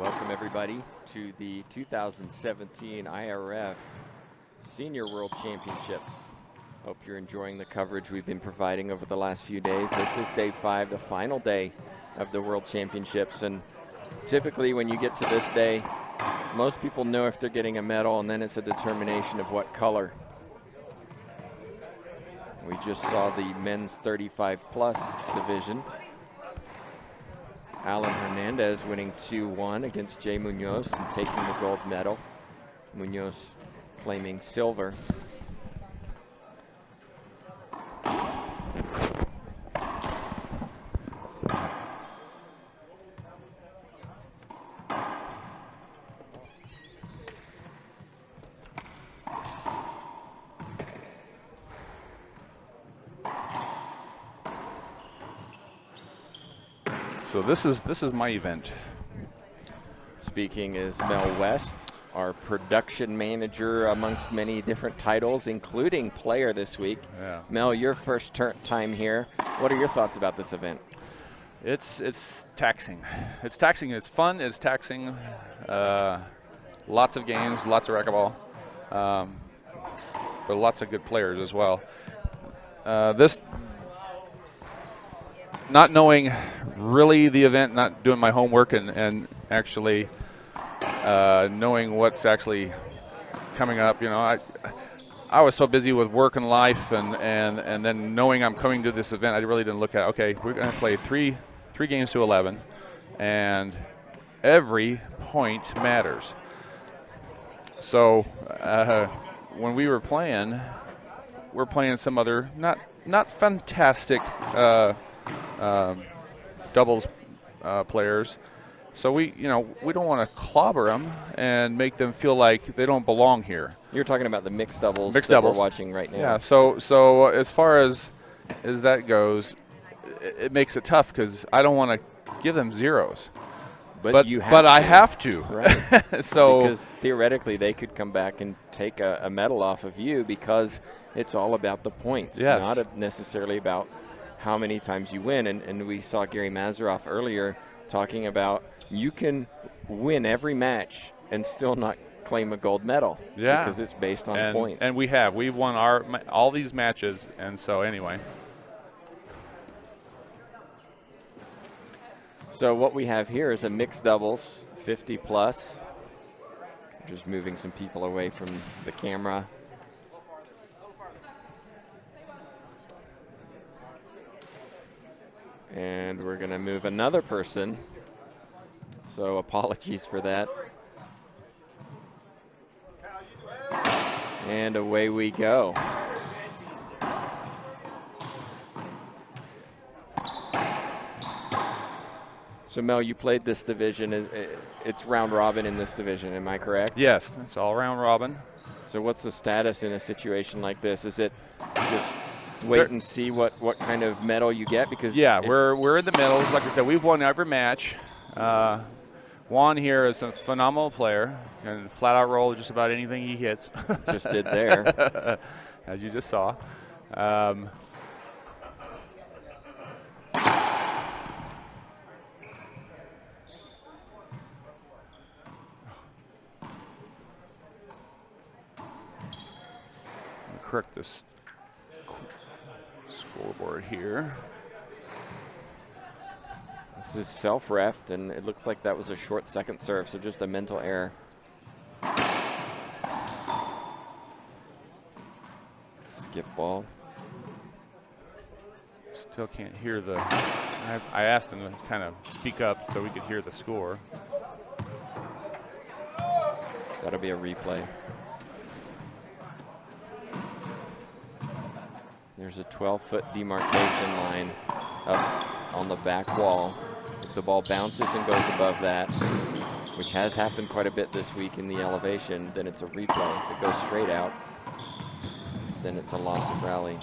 Welcome everybody to the 2017 IRF Senior World Championships. Hope you're enjoying the coverage we've been providing over the last few days. This is day 5, the final day of the World Championships, and typically when you get to this day, most people know if they're getting a medal, and then it's a determination of what color. We just saw the men's 35 plus division. Alan Hernandez winning 2-1 against Jay Munoz and taking the gold medal. Munoz claiming silver. So this is my event. Speaking is Mel West, our production manager amongst many different titles, including player this week. Yeah. Mel, your first time here. What are your thoughts about this event? It's taxing. It's taxing. It's fun. It's taxing. Lots of games, lots of racquetball, but lots of good players as well. Not knowing really the event, not doing my homework, and actually knowing what's actually coming up. You know, I was so busy with work and life, and then knowing I'm coming to this event, I really didn't look at, okay, we're going to play three games to 11, and every point matters. So when we were playing, we're playing some other not fantastic doubles players, so we don't want to clobber them and make them feel like they don't belong here. You're talking about the mixed doubles that we're watching right now. Yeah. So as far as that goes, it makes it tough because I don't want to give them zeros. But I have to. Right. So because theoretically they could come back and take a medal off of you because it's all about the points, yes, not necessarily about how many times you win. And we saw Gary Mazeroff earlier talking about you can win every match and still not claim a gold medal. Yeah. Because it's based on points. And we've won all these matches, and so anyway. So what we have here is a mixed doubles 50 plus. Just moving some people away from the camera. And we're going to move another person. So apologies for that. And away we go. So Mel, you played this division. It's round robin in this division, am I correct? Yes, it's all round robin. So what's the status in a situation like this? Is it just wait and see what kind of medal you get? Because yeah, we're in the middles. Like I said, we've won every match. Juan here is a phenomenal player and flat out roll just about anything he hits. Just did there. As you just saw. Correct this scoreboard here. This is self-reffed, and it looks like that was a short second serve, so just a mental error. Skip ball. Still can't hear the. I asked them to kind of speak up so we could hear the score. That'll be a replay. There's a 12-foot demarcation line up on the back wall. If the ball bounces and goes above that, which has happened quite a bit this week in the elevation, then it's a replay. If it goes straight out, then it's a loss of rally.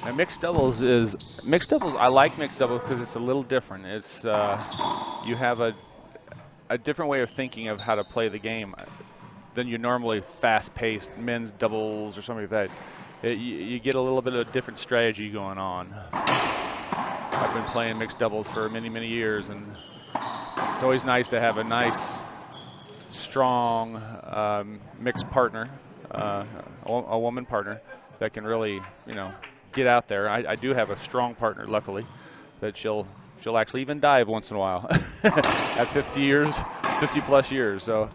And mixed doubles. I like mixed doubles because it's a little different. It's you have a different way of thinking of how to play the game than your normally fast-paced men's doubles or something like that. you get a little bit of a different strategy going on. I've been playing mixed doubles for many, many years, and it's always nice to have a nice, strong mixed partner, a woman partner that can really, you know, get out there. I do have a strong partner, luckily, that she'll actually even dive once in a while at 50 plus years. So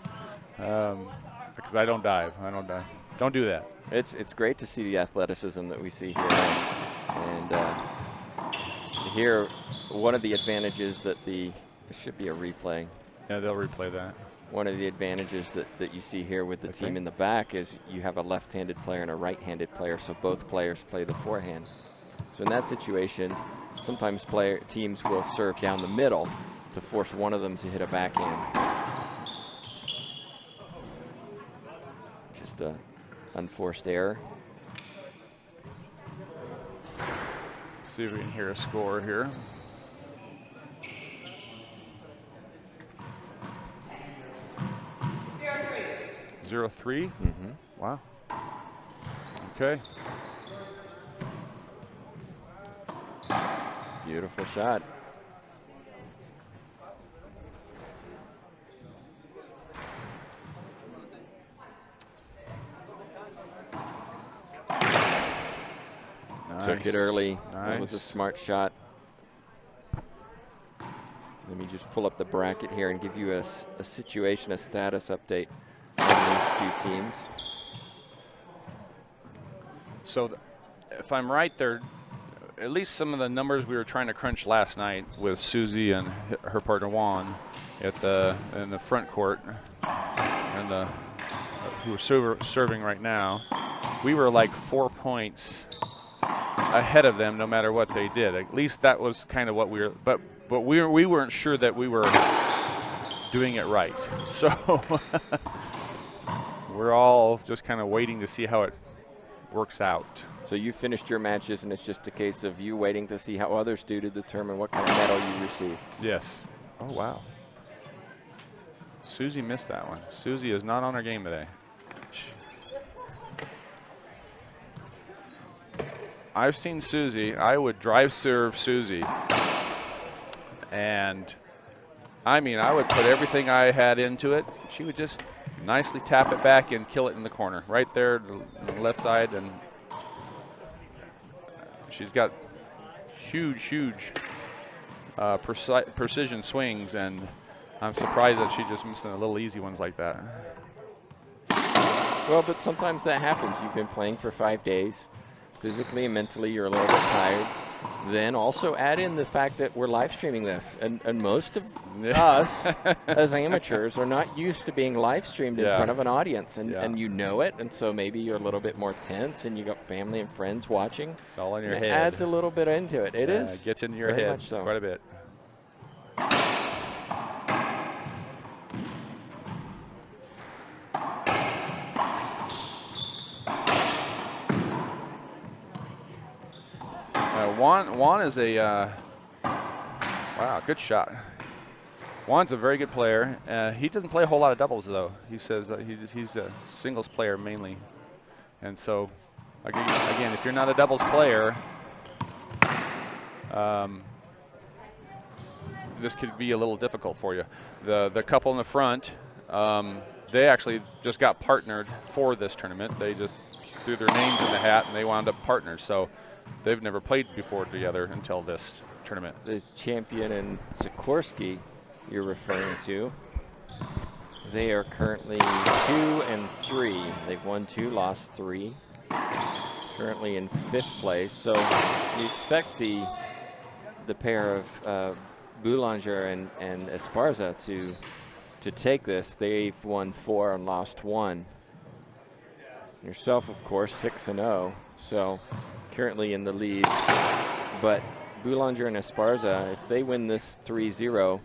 because I don't dive, don't do that. It's great to see the athleticism that we see here, and here one of the advantages that it should be a replay. Yeah, they'll replay that. One of the advantages that you see here with the team in the back is you have a left-handed player and a right-handed player, so both players play the forehand. So in that situation, sometimes teams will serve down the middle to force one of them to hit a backhand. Just a unforced error. See if we can hear a score here. 0-3. Mm-hmm. Wow. Okay. Beautiful shot. Nice. Took it early. Nice. That was a smart shot. Let me just pull up the bracket here and give you a situation, a status update on these two teams. So if I'm right, there, at least some of the numbers we were trying to crunch last night with Susie and her partner Juan in the front court, and who are serving right now, we were like 4 points ahead of them no matter what they did. At least that was kind of what we were, but we weren't sure that we were doing it right. So we're all just kind of waiting to see how it works out. So you finished your matches, and it's just a case of you waiting to see how others do to determine what kind of medal you receive. Yes. Oh, wow. Susie missed that one. Susie is not on her game today. I've seen Susie. I would drive serve Susie. And, I mean, I would put everything I had into it. She would just nicely tap it back and kill it in the corner. Right there, the left side. And she's got huge, huge precision swings. And I'm surprised that she just missed the little easy ones like that. Well, but sometimes that happens. You've been playing for 5 days. Physically and mentally, you're a little bit tired. Then also add in the fact that we're live streaming this, and most of us as amateurs are not used to being live streamed in front of an audience, and you know it, and so maybe you're a little bit more tense, and you got family and friends watching. It's all in your head. It adds a little bit into it. It is. It gets into your head quite a bit. Juan is a wow, good shot. Juan's a very good player. He doesn't play a whole lot of doubles though. He says he's a singles player mainly, and so again, if you're not a doubles player, this could be a little difficult for you. The couple in the front, they actually just got partnered for this tournament. They just threw their names in the hat and they wound up partners. So they've never played before together until this tournament. This Champion and Sikorsky you're referring to, they are currently 2 and 3. They've won 2, lost 3. Currently in 5th place. So you expect the pair of Boulanger and Esparza to take this. They've won 4 and lost 1. Yourself, of course, 6 and 0. So currently in the lead, but Boulanger and Esparza, if they win this 3-0,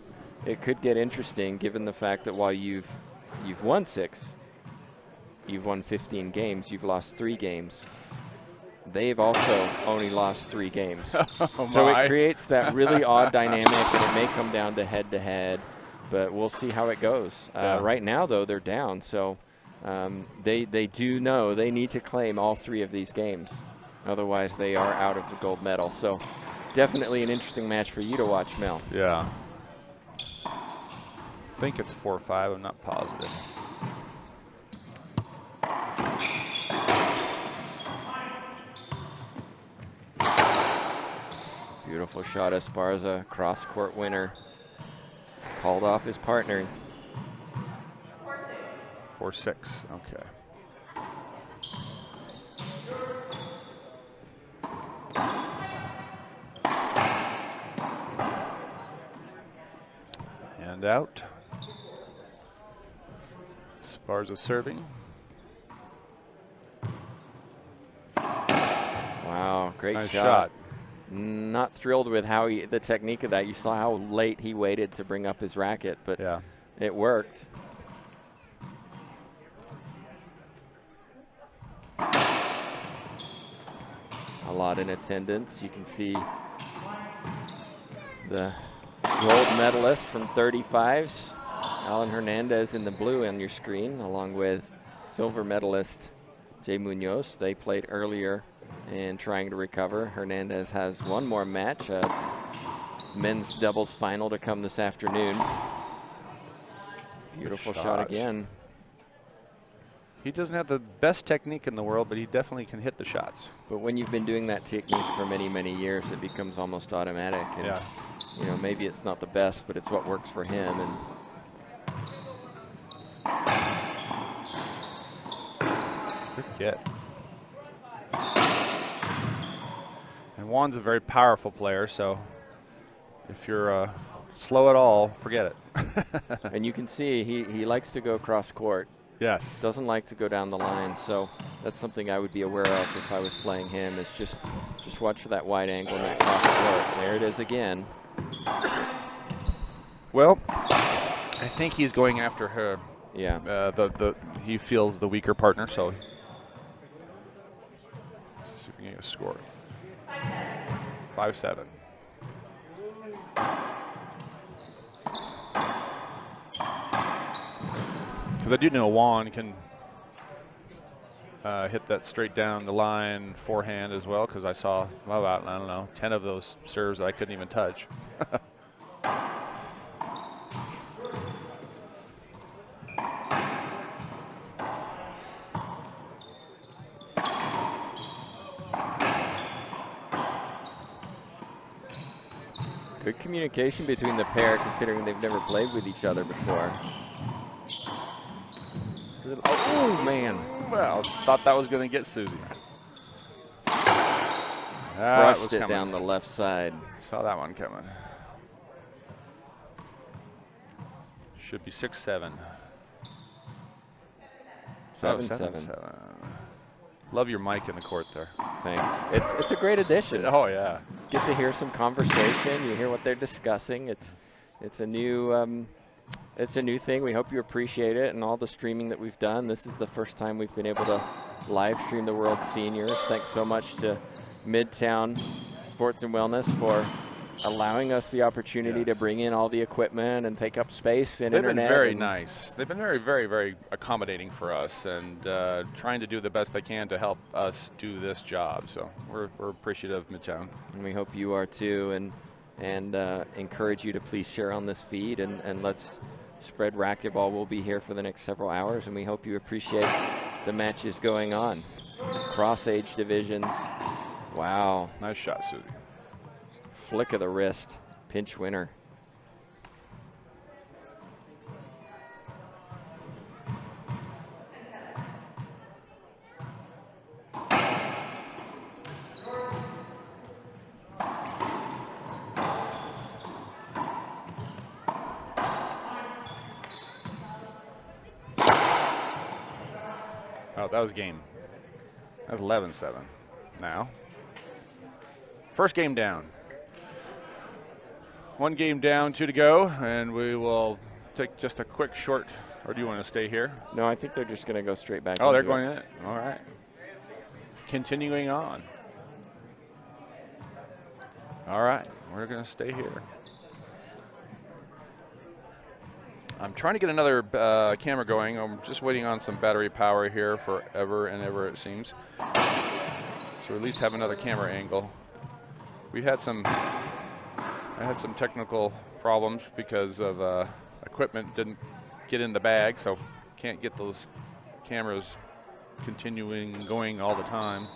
it could get interesting given the fact that while you've won 6, you've won 15 games, you've lost 3 games. They've also only lost 3 games. So it creates that really odd dynamic, and it may come down to head-to-head, but we'll see how it goes. Right now, though, they're down, so They do know they need to claim all 3 of these games. Otherwise, they are out of the gold medal. So definitely an interesting match for you to watch, Mel. Yeah. I think it's 4-5. I'm not positive. Beautiful shot, Esparza, cross-court winner. Called off his partner. 4-6. Okay. And out. Esparza serving. Wow, great Nice shot. Not thrilled with how the technique of that. You saw how late he waited to bring up his racket, but Yeah. it worked. A lot in attendance. You can see the gold medalist from 35s, Alan Hernandez in the blue on your screen, along with silver medalist Jay Munoz. They played earlier and trying to recover. Hernandez has one more match, a men's doubles final to come this afternoon. Beautiful shot again. He doesn't have the best technique in the world, but he definitely can hit the shots. But when you've been doing that technique for many, many years, it becomes almost automatic. And, Yeah. you know, maybe it's not the best, but it's what works for him. And good get. And Juan's a very powerful player, so if you're slow at all, forget it. and you can see he likes to go cross court. Yes. Doesn't like to go down the line, so that's something I would be aware of if I was playing him, is just watch for that wide angle and that cross court. There it is again. Well, I think he's going after her. Yeah. He feels the weaker partner, so let's see if we can get a score. 5-7. Because I do know Juan can hit that straight down the line forehand as well, because I saw about, I don't know, 10 of those serves that I couldn't even touch. Good communication between the pair, considering they've never played with each other before. Oh, man. Well, thought that was going to get Susie. Crushed it down the left side. Saw that one coming. Should be 6-7. 7-7. Love your mic in the court there. Thanks. It's a great addition. Oh yeah. Get to hear some conversation. You hear what they're discussing. It's a new thing. We hope you appreciate it, and all the streaming that we've done. This is the first time we've been able to live stream the World Seniors. Thanks so much to Midtown Sports and Wellness for allowing us the opportunity to bring in all the equipment and take up space and internet. They've been very nice. They've been very, very, very accommodating for us, and trying to do the best they can to help us do this job. So we're appreciative of Midtown. And we hope you are too, and encourage you to please share on this feed, and let's spread racquetball. We'll be here for the next several hours, and we hope you appreciate the matches going on. Cross-age divisions. Wow. Nice shot, Susie. Flick of the wrist. Pinch winner. Oh, that was game. That was 11-7. Now, first game down. One game down, 2 to go, and we will take just a quick short, or do you want to stay here? No, I think they're just going to go straight back. Oh, they're going in it? All right. Continuing on. All right, we're going to stay here. I'm trying to get another camera going. I'm just waiting on some battery power here forever and ever, it seems. So at least have another camera angle. I had some technical problems because of equipment didn't get in the bag, so can't get those cameras continuing going all the time.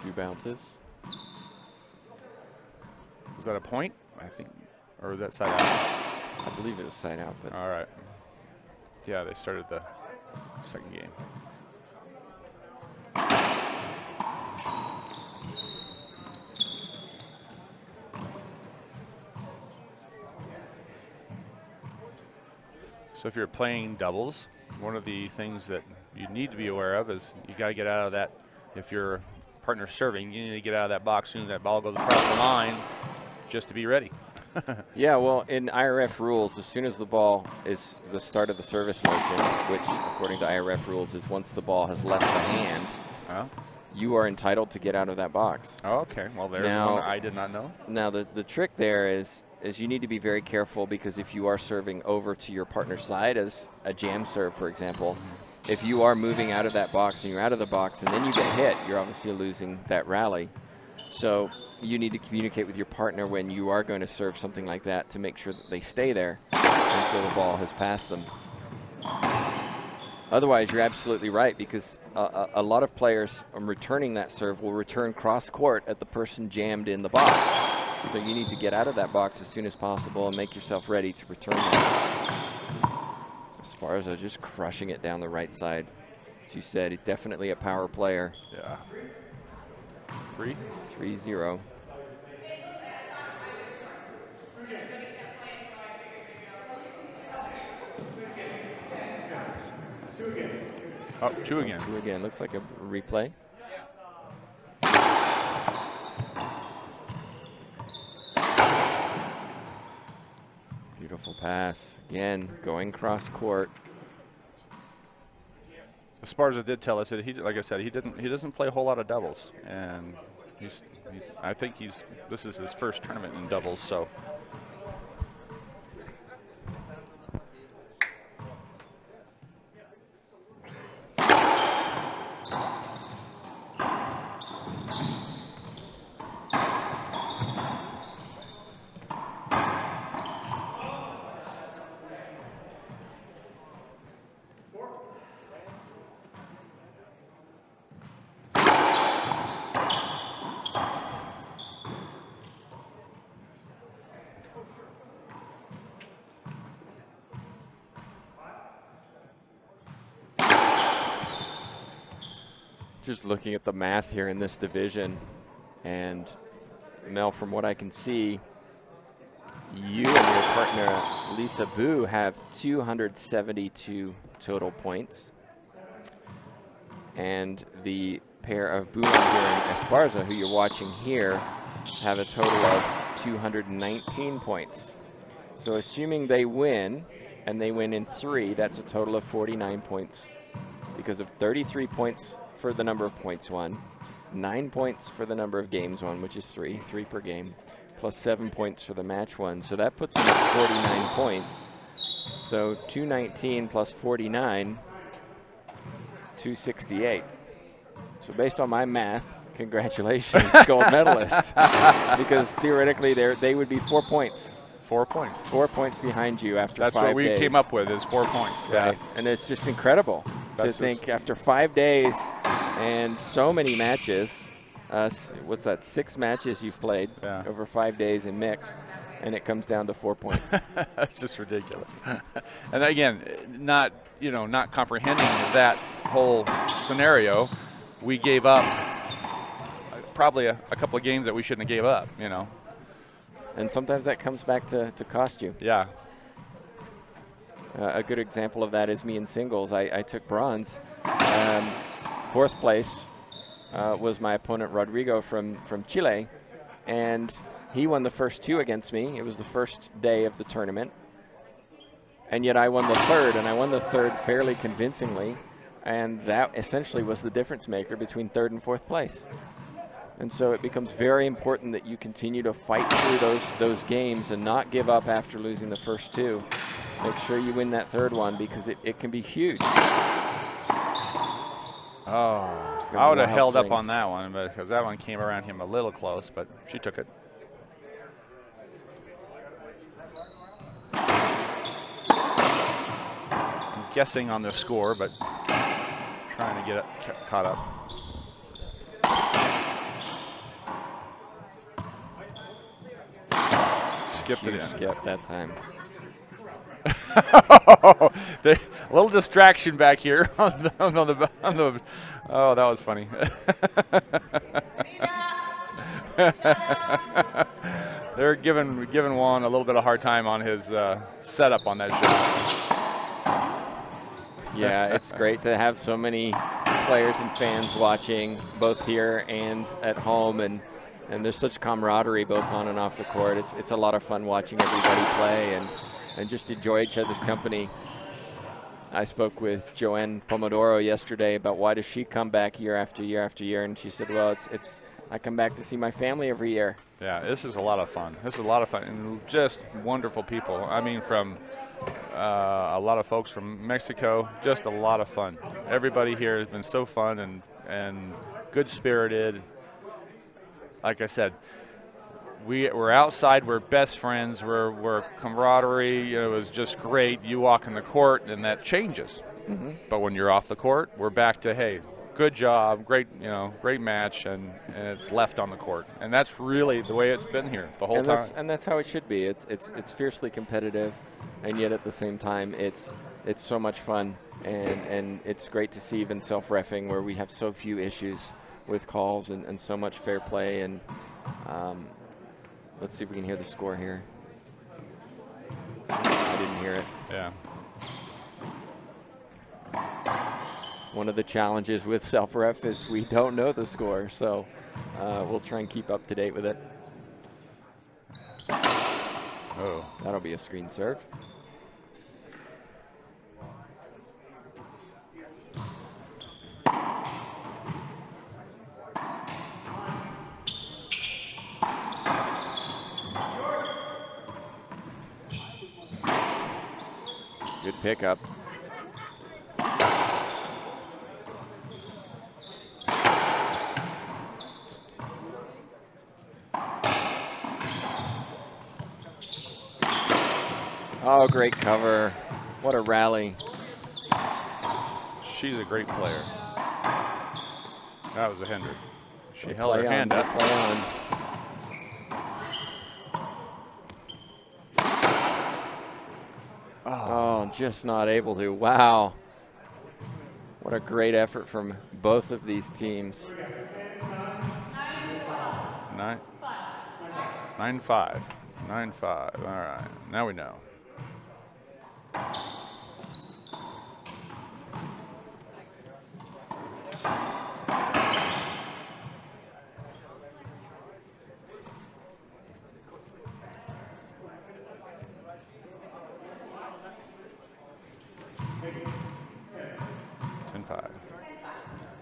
Two bounces. Was that a point? I think, or was that side out? I believe it was side out, but All right. Yeah, they started the second game. So if you're playing doubles, one of the things that you need to be aware of is you got to get out of that. If your partner's serving, you need to get out of that box as soon as that ball goes across the line, just to be ready. yeah, well, in IRF rules, as soon as the ball is the start of the service motion, which according to IRF rules is once the ball has left the hand, you are entitled to get out of that box. Oh, okay. Well, there's one I did not know. Now, the trick there is you need to be very careful, because if you are serving over to your partner's side as a jam serve, for example, if you are moving out of that box and you're out of the box and then you get hit, you're obviously losing that rally. So you need to communicate with your partner when you are going to serve something like that to make sure that they stay there until the ball has passed them. Otherwise, you're absolutely right, because a lot of players returning that serve will return cross court at the person jammed in the box. So you need to get out of that box as soon as possible and make yourself ready to return that. Esparza just crushing it down the right side. As you said, he's definitely a power player. Yeah. 3-0. Oh, two again. Two again. Looks like a replay. Beautiful pass. Again, going cross court. Esparza did tell us that like I said, he doesn't play a whole lot of doubles, and I think this is his first tournament in doubles, so. Just looking at the math here in this division, and Mel, from what I can see, you and your partner Lisa Boo have 272 total points, and the pair of Boo and Esparza, who you're watching here, have a total of 219 points. So assuming they win, and they win in 3, that's a total of 49 points, because of 33 points for the number of points won, 9 points for the number of games won, which is 3 per game, plus 7 points for the match won. So that puts them at 49 points. So 219 plus 49, 268. So based on my math, congratulations, gold medalist. Because theoretically they would be 4 points. 4 points. 4 points behind you after 5 days. That's what we came up with, is 4 points. Right. Yeah. And it's just incredible to think after 5 days and so many matches, what's that, 6 matches you've played over 5 days in mixed, and it comes down to 4 points. That's just ridiculous. And again, not comprehending that whole scenario, we gave up probably a couple of games that we shouldn't have gave up, And sometimes that comes back to cost you. Yeah. A good example of that is me in singles. I took bronze. 4th place was my opponent Rodrigo from Chile, and he won the first 2 against me. It was the first day of the tournament, and yet I won the 3rd, and I won the 3rd fairly convincingly. and that essentially was the difference maker between 3rd and 4th place. And so it becomes very important that you continue to fight through those games and not give up after losing the first 2. Make sure you win that 3rd one, because it can be huge. Oh, I would have held up on that one, because that one came around him a little close, but she took it. I'm guessing on the score, but trying to get it caught up. Skipped it in. Skip that time. A little distraction back here on the oh, that was funny. They're giving Juan a little bit of hard time on his setup on that shot. Yeah, it's great to have so many players and fans watching, both here and at home, and there's such camaraderie both on and off the court. It's a lot of fun watching everybody play and just enjoy each other's company. I spoke with Joanne Pomodoro yesterday about why does she come back year after year after year, and she said, well, I come back to see my family every year. Yeah, this is a lot of fun. This is a lot of fun, and just wonderful people. I mean, from a lot of folks from Mexico, just a lot of fun. Everybody here has been so fun and good-spirited. Like I said, we're outside, we're best friends, we're camaraderie. It was just great. You walk in the court and that changes. Mm-hmm. But when you're off the court, we're back to, hey, good job, great, great match, and it's left on the court. And that's really the way it's been here the whole time. And that's how it should be. It's fiercely competitive, and yet at the same time it's so much fun, and it's great to see even self-reffing where we have so few issues with calls and so much fair play. And let's see if we can hear the score here. I didn't hear it. Yeah. One of the challenges with self-ref is we don't know the score, so we'll try and keep up to date with it. Oh. That'll be a screen serve. Good pickup. Oh, great cover. What a rally. She's a great player. That was a hinder. She held her hand up. Play on. Oh, just not able to. Wow. What a great effort from both of these teams. 9-5. 9-5. All right. Now we know.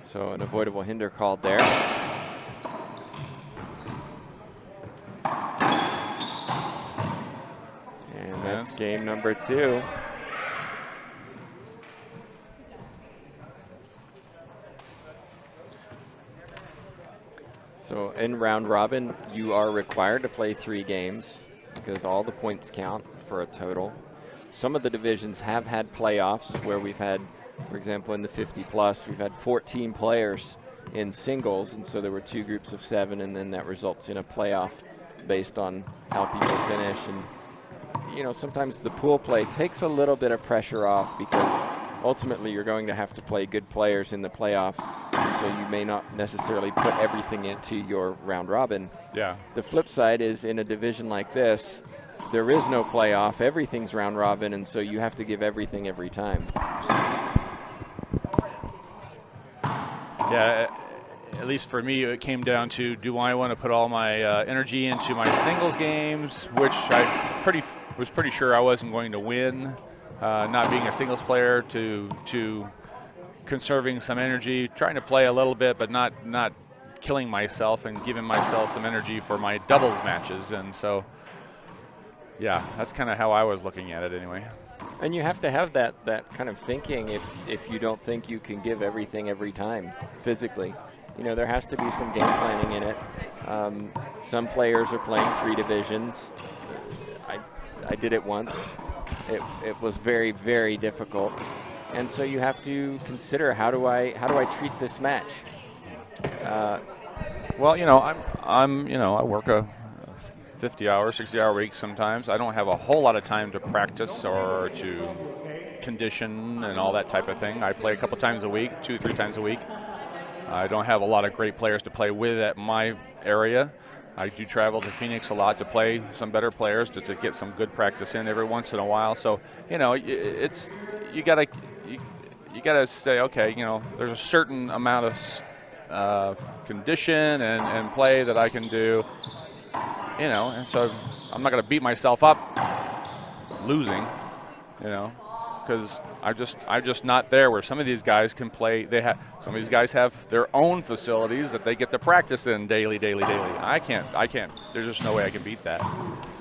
So an avoidable hinder called there. And that's game number 2. So in round robin, you are required to play 3 games because all the points count for a total. Some of the divisions have had playoffs where we've had, for example, in the 50+, we've had 14 players in singles, and so there were 2 groups of 7, and then that results in a playoff based on how people finish. And, sometimes the pool play takes a little bit of pressure off because ultimately you're going to have to play good players in the playoff, and so you may not necessarily put everything into your round robin. Yeah. The flip side is in a division like this, there is no playoff, everything's round robin, and so you have to give everything every time. Yeah, at least for me, it came down to, do I want to put all my energy into my singles games, which I was pretty sure I wasn't going to win, not being a singles player, to conserving some energy, trying to play a little bit, but not killing myself, and giving myself some energy for my doubles matches. And so, yeah, that's kind of how I was looking at it anyway. And you have to have that kind of thinking if you don't think you can give everything every time physically. You know, there has to be some game planning in it. Some players are playing 3 divisions. I did it once. It was very, very difficult. And so you have to consider, how do I treat this match? Well, you know, I work a 50-hour, 60-hour week sometimes. I don't have a whole lot of time to practice or to condition and all that type of thing. I play a couple times a week, 2-3 times a week. I don't have a lot of great players to play with at my area. I do travel to Phoenix a lot to play some better players, to get some good practice in every once in a while. So, you know, you gotta say, okay, you know, there's a certain amount of condition and play that I can do, you know, and so I'm not gonna beat myself up losing, you know, because I'm just not there where some of these guys can play. Some of these guys have their own facilities that they get to practice in daily. I can't. There's just no way I can beat that.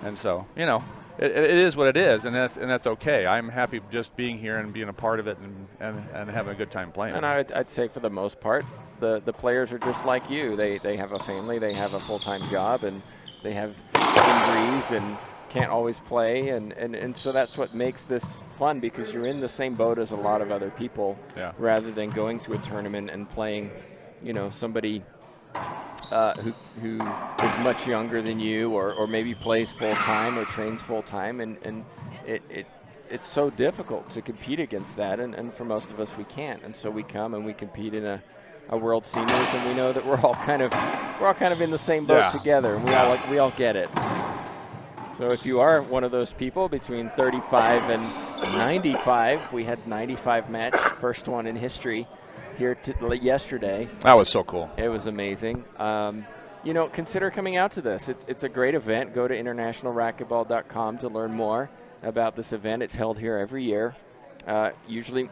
And so, you know, it is what it is, and that's okay. I'm happy just being here and being a part of it and having a good time playing. And I'd say for the most part, the players are just like you. They have a family, they have a full-time job, and they have injuries and can't always play, and so that's what makes this fun, because you're in the same boat as a lot of other people, rather than going to a tournament and playing, you know, somebody who is much younger than you, or maybe plays full-time or trains full-time, and it's so difficult to compete against that, and for most of us we can't, and so we come and we compete in a World Seniors, and we know that we're all kind of in the same boat together, and we all get it. So if you are one of those people between 35 and 95, we had 95 match, first one in history here yesterday. That was so cool. It was amazing. You know, consider coming out to this. It's a great event. Go to internationalracquetball.com to learn more about this event. It's held here every year, usually,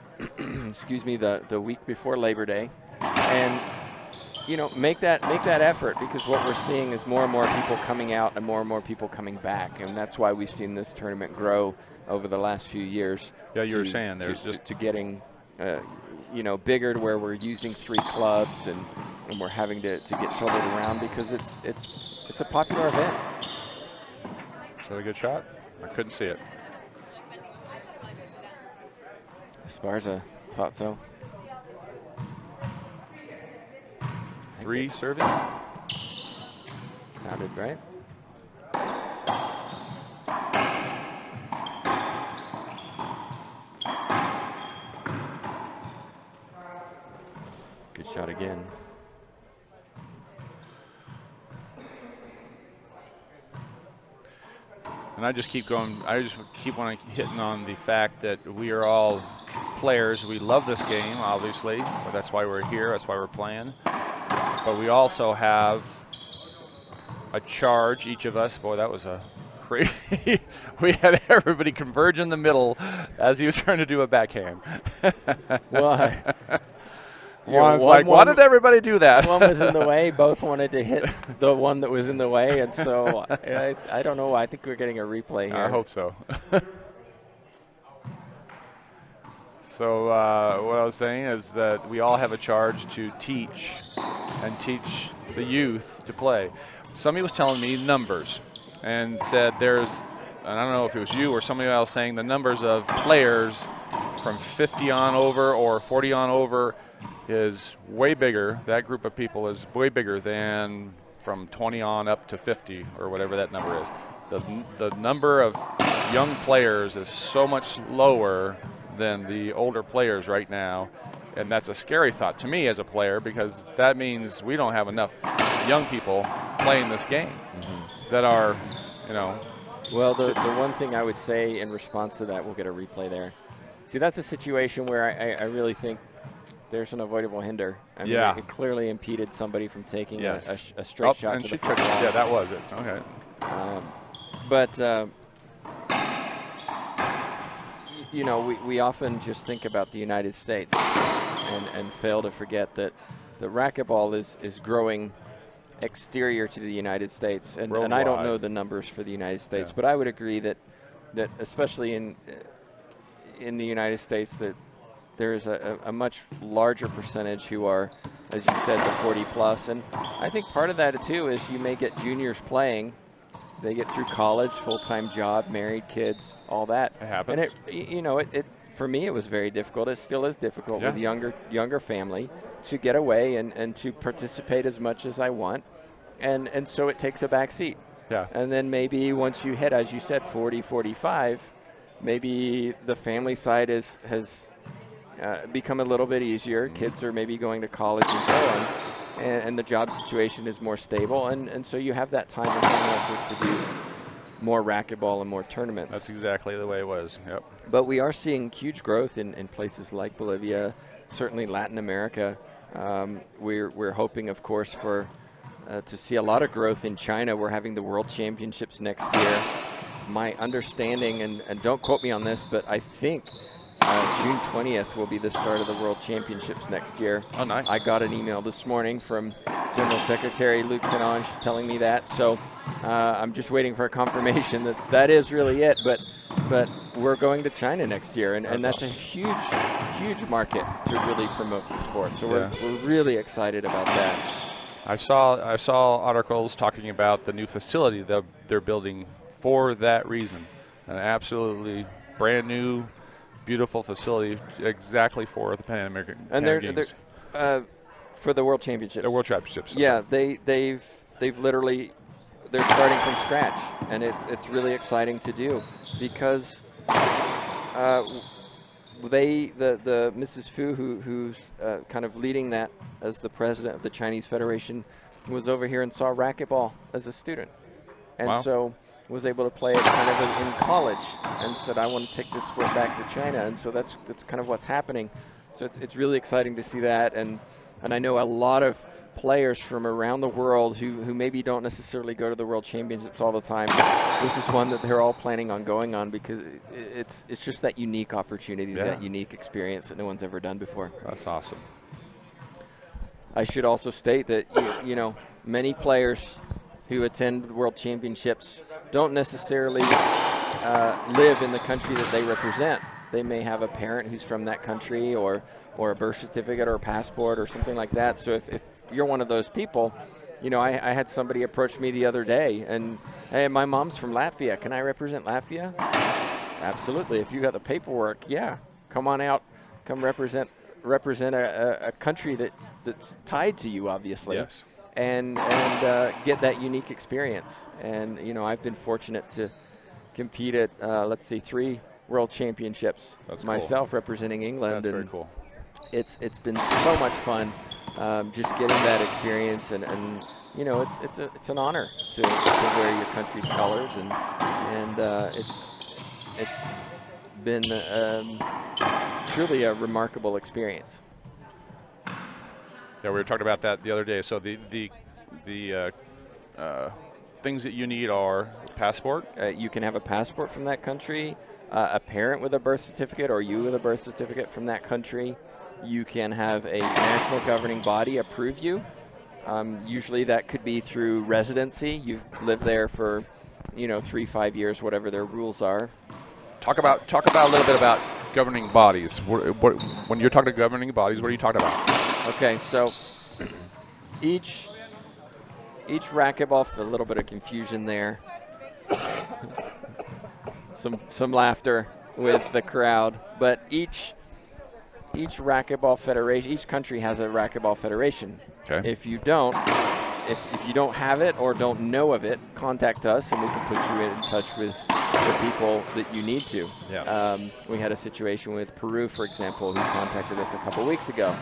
excuse me, the week before Labor Day. And you know, make that effort, because what we're seeing is more and more people coming out and more people coming back, and that's why we've seen this tournament grow over the last few years. Yeah, you were saying there's to getting, you know, bigger, to where we're using 3 clubs and we're having to get shouldered around, because it's a popular event. Is that a good shot? I couldn't see it. Esparza thought so. 3 serving? Sounded right. Good shot again. And I just keep going. I just keep on hitting on the fact that we are all players. We love this game, obviously, but that's why we're here. That's why we're playing. But we also have a charge, each of us. Boy, that was a crazy. We had everybody converge in the middle as he was trying to do a backhand. Why? One's like, why did everybody do that? One was in the way. Both wanted to hit the one that was in the way, and so I don't know. I think we're getting a replay here. I hope so. So what I was saying is that we all have a charge to teach the youth to play. Somebody was telling me numbers and said and I don't know if it was you or somebody else, saying the numbers of players from 50 on over or 40 on over is way bigger. That group of people is way bigger than from 20 on up to 50 or whatever that number is. The number of young players is so much lower than the older players right now, and that's a scary thought to me as a player, because that means we don't have enough young people playing this game that are, you know. Well, the one thing I would say in response to that, we'll get a replay there. See, that's a situation where I really think there's an avoidable hinder. I mean, it clearly impeded somebody from taking a straight shot to the front wall. Yeah, that was it. Okay. But you know, we often just think about the United States, and fail to forget that the racquetball is growing exterior to the United States, and I don't know the numbers for the United States, but I would agree that especially in the United States, that there's a much larger percentage who are, as you said, the 40 plus, and I think part of that too is you may get juniors playing, they get through college, full-time job, married, kids, all that. It happens. And it for me, it was very difficult. It still is difficult with younger family to get away and to participate as much as I want. And so it takes a back seat. Yeah. And then maybe once you hit, as you said, 40, 45, maybe the family side has become a little bit easier. Kids are maybe going to college and so on. And the job situation is more stable. And so you have that time and finances to do more racquetball and more tournaments. That's exactly the way it was. Yep. But we are seeing huge growth in places like Bolivia, certainly Latin America. We're hoping, of course, for to see a lot of growth in China. We're having the World Championships next year. My understanding, and don't quote me on this, but I think June 20th will be the start of the World Championships next year. Oh, nice. I got an email this morning from General Secretary Luc Senonge telling me that. So I'm just waiting for a confirmation that is really it. But we're going to China next year, and that's a huge market to really promote the sport. So we're really excited about that. I saw articles talking about the new facility that they're building for that reason. An absolutely brand new, beautiful facility exactly for the Pan American Games. For the World Championships. The World Championships. Yeah, they've literally, they're starting from scratch, and it's really exciting to do because the Mrs. Fu, who's kind of leading that as the president of the Chinese Federation, was over here and saw racquetball as a student, and so was able to play it kind of in college, and said, I want to take this sport back to China, and so that's kind of what's happening. So it's really exciting to see that, and I know a lot of players from around the world who maybe don't necessarily go to the World Championships all the time. This is one that they're all planning on going on because it's just that unique opportunity, that unique experience that no one's ever done before. That's awesome. I should also state that you know, many players who attend World Championships don't necessarily live in the country that they represent. They may have a parent who's from that country, or a birth certificate or a passport or something like that. So if you're one of those people, you know, I had somebody approach me the other day and, hey, my mom's from Latvia. Can I represent Latvia? Absolutely. If you got the paperwork, yeah, come on out, come represent a country that's tied to you, obviously. Yes. And get that unique experience. And, you know, I've been fortunate to compete at, let's see, 3 World Championships. That's myself cool. representing England. That's very cool. It's been so much fun, just getting that experience, and you know, it's an honor to wear your country's colors, and it's been truly a remarkable experience. Yeah, we were talking about that the other day. So the things that you need are passport. You can have a passport from that country, a parent with a birth certificate, or you with a birth certificate from that country. You can have a national governing body approve you. Usually that could be through residency. You've lived there for, you know, 3-5 years, whatever their rules are. Talk about a little bit about governing bodies. When you're talking to governing bodies, what are you talking about? Okay, so each racquetball, for a little bit of confusion there. some laughter with the crowd, but each racquetball federation, each country has a racquetball federation. Okay. If you don't have it or don't know of it, contact us and we can put you in touch with the people that you need to. Yeah. We had a situation with Peru, for example, who contacted us a couple weeks ago.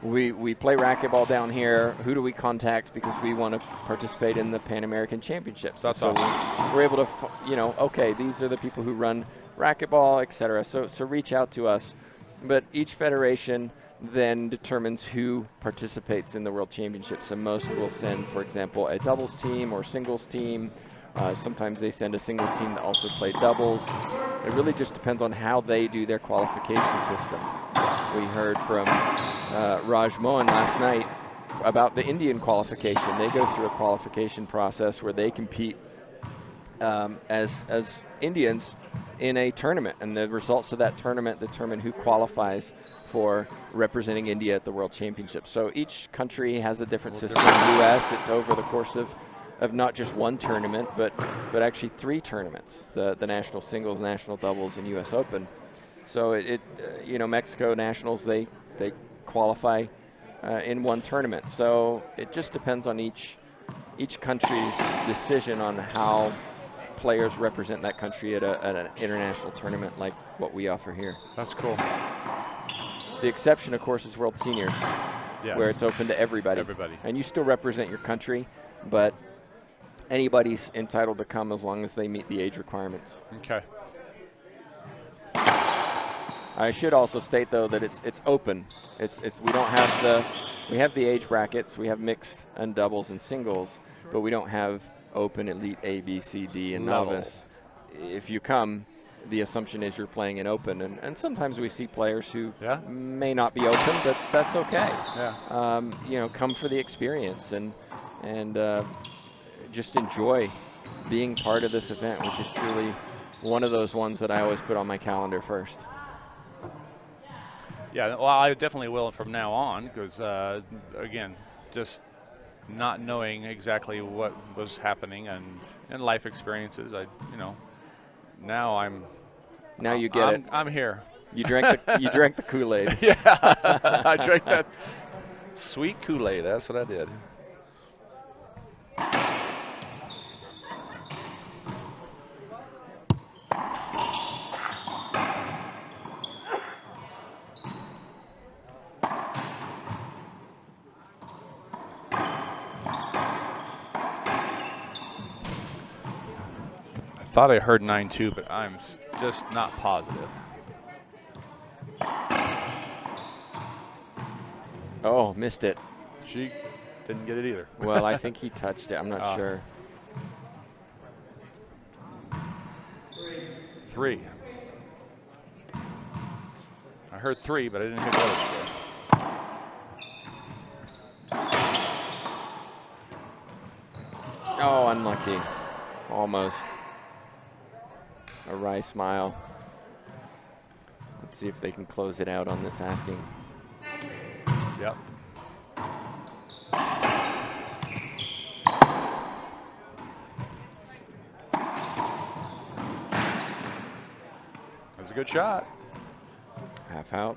We play racquetball down here. Who do we contact because we want to participate in the Pan American Championships? That's so awesome. we're able to, you know, okay, these are the people who run racquetball, etc. So reach out to us. But each federation then determines who participates in the World Championships. And most will send, for example, a doubles team or singles team. Sometimes they send a singles team that also play doubles. It really just depends on how they do their qualification system. We heard from Raj Mohan last night about the Indian qualification. They go through a qualification process where they compete as Indians in a tournament, and the results of that tournament determine who qualifies for representing India at the World Championships. So each country has a different system. In the U.S., it's over the course of not just one tournament, but actually 3 tournaments: the national singles, national doubles, and U.S. Open. So you know, Mexico nationals, they qualify in one tournament. So it just depends on each country's decision on how players represent that country at an international tournament like what we offer here. That's cool. The exception, of course, is World Seniors, where it's open to everybody. And you still represent your country, but anybody's entitled to come as long as they meet the age requirements. Okay. I should also state, though, that it's open. We don't have we have the age brackets. We have mixed and doubles and singles, but we don't have open, elite, A, B, C, D, and novice. If you come, the assumption is you're playing in open, and sometimes we see players who may not be open, but that's okay. You know, come for the experience and just enjoy being part of this event, which is truly one of those ones that I always put on my calendar first. Yeah, well, I definitely will from now on, because again, just not knowing exactly what was happening and life experiences, now you get it. I'm here. You drank the Kool-Aid. Yeah, I drank that sweet Kool-Aid. That's what I did. I thought I heard 9-2, but I'm just not positive. Oh, missed it. She didn't get it either. Well, I think he touched it. I'm not sure. 3. I heard 3, but I didn't hear the other score. Oh, unlucky. Almost. A wry smile. Let's see if they can close it out on this asking. Yep. That's a good shot. Half out.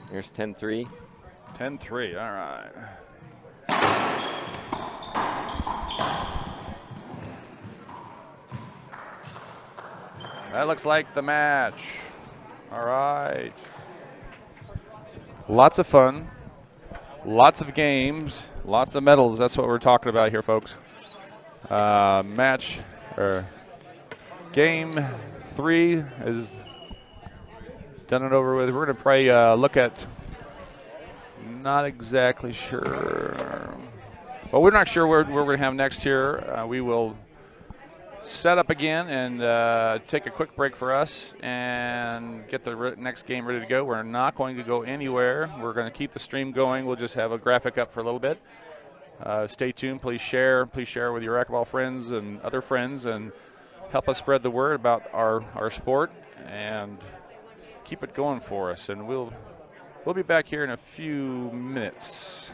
Here's 10-3. 10-3, all right. That looks like the match. All right. Lots of fun, lots of games, lots of medals. That's what we're talking about here, folks. Game 3 is done and over with. We're going to probably look at, not exactly sure. Well, we're not sure where we're going to have next here. We will set up again and take a quick break for us and get the next game ready to go. We're not going to go anywhere. We're going to keep the stream going. We'll just have a graphic up for a little bit. Stay tuned. Please share with your racquetball friends and other friends, and help us spread the word about our sport and keep it going for us. And we'll be back here in a few minutes.